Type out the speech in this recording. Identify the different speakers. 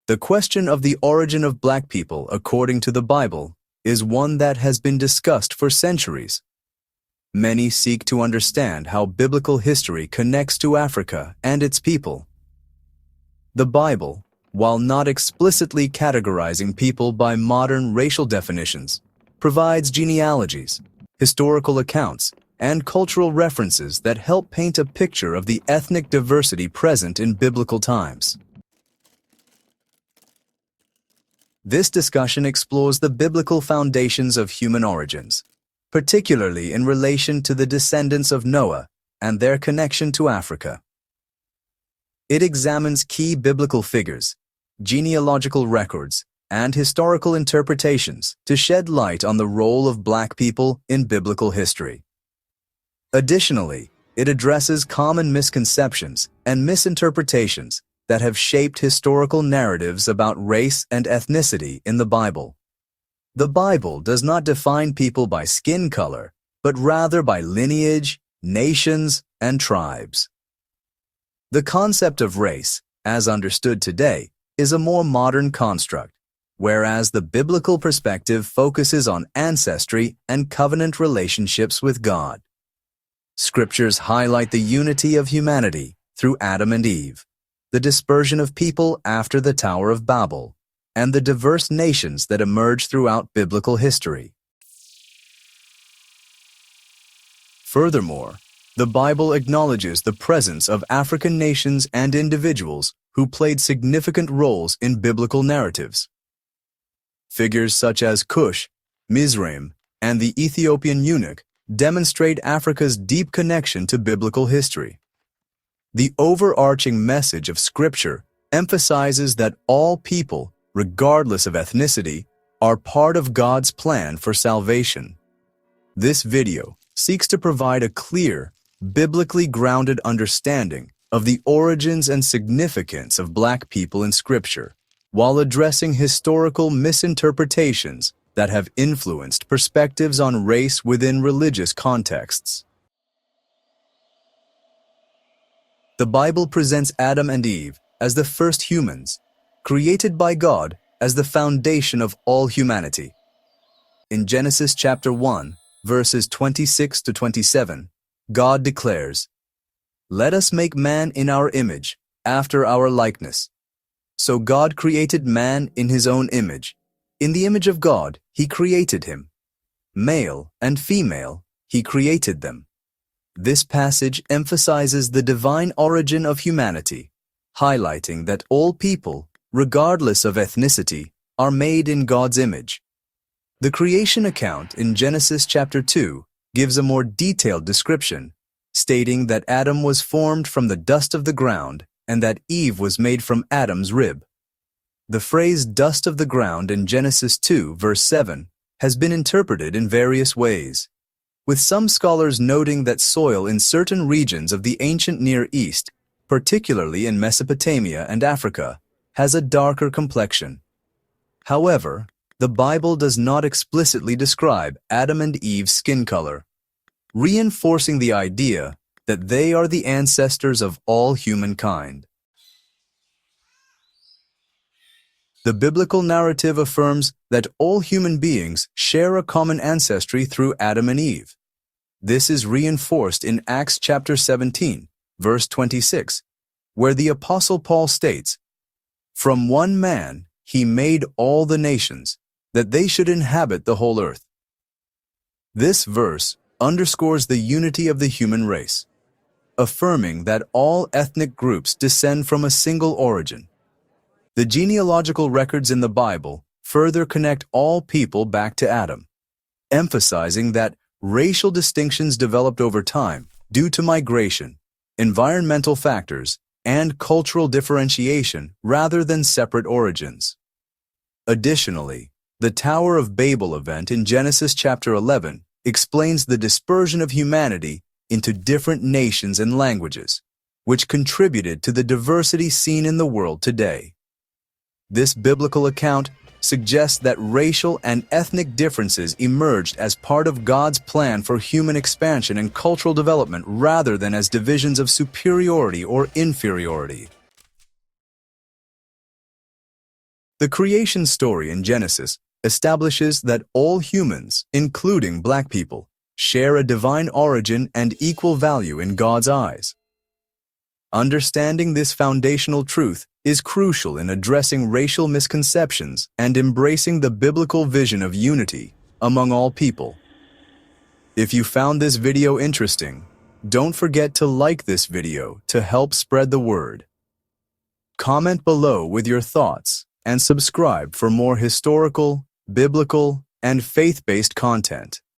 Speaker 1: The question of the origin of black people according to the Bible is one that has been discussed for centuries. Many seek to understand how biblical history connects to Africa and its people. The Bible, while not explicitly categorizing people by modern racial definitions, provides genealogies, historical accounts, and cultural references that help paint a picture of the ethnic diversity present in biblical times. This discussion explores the biblical foundations of human origins, particularly in relation to the descendants of Noah and their connection to Africa. It examines key biblical figures, genealogical records, and historical interpretations to shed light on the role of black people in biblical history. Additionally, it addresses common misconceptions and misinterpretations that have shaped historical narratives about race and ethnicity in the Bible. The Bible does not define people by skin color, but rather by lineage, nations, and tribes. The concept of race, as understood today, is a more modern construct, whereas the biblical perspective focuses on ancestry and covenant relationships with God. Scriptures highlight the unity of humanity through Adam and Eve, the dispersion of people after the Tower of Babel, and the diverse nations that emerge throughout biblical history. Furthermore, the Bible acknowledges the presence of African nations and individuals who played significant roles in biblical narratives. Figures such as Cush, Mizraim, and the Ethiopian Eunuch demonstrate Africa's deep connection to biblical history. The overarching message of Scripture emphasizes that all people, regardless of ethnicity, are part of God's plan for salvation. This video seeks to provide a clear, biblically grounded understanding of the origins and significance of black people in Scripture, while addressing historical misinterpretations that have influenced perspectives on race within religious contexts. The Bible presents Adam and Eve as the first humans, created by God as the foundation of all humanity. In Genesis chapter 1, verses 26 to 27, God declares, "Let us make man in our image, after our likeness." So God created man in his own image. In the image of God, he created him. Male and female, he created them. This passage emphasizes the divine origin of humanity, highlighting that all people, regardless of ethnicity, are made in God's image. The creation account in Genesis chapter 2 gives a more detailed description, stating that Adam was formed from the dust of the ground and that Eve was made from Adam's rib. The phrase dust of the ground in Genesis 2, verse 7, has been interpreted in various ways, with some scholars noting that soil in certain regions of the ancient Near East, particularly in Mesopotamia and Africa, has a darker complexion. However, the Bible does not explicitly describe Adam and Eve's skin color, reinforcing the idea that they are the ancestors of all humankind. The biblical narrative affirms that all human beings share a common ancestry through Adam and Eve. This is reinforced in Acts chapter 17, verse 26, where the Apostle Paul states, "From one man he made all the nations, that they should inhabit the whole earth." This verse underscores the unity of the human race, affirming that all ethnic groups descend from a single origin. The genealogical records in the Bible further connect all people back to Adam, emphasizing that racial distinctions developed over time due to migration, environmental factors, and cultural differentiation rather than separate origins. Additionally, the Tower of Babel event in Genesis chapter 11 explains the dispersion of humanity into different nations and languages, which contributed to the diversity seen in the world today. This biblical account suggests that racial and ethnic differences emerged as part of God's plan for human expansion and cultural development rather than as divisions of superiority or inferiority. The creation story in Genesis establishes that all humans, including black people, share a divine origin and equal value in God's eyes. Understanding this foundational truth is crucial in addressing racial misconceptions and embracing the biblical vision of unity among all people. If you found this video interesting, don't forget to like this video to help spread the word. Comment below with your thoughts and subscribe for more historical, biblical, and faith-based content.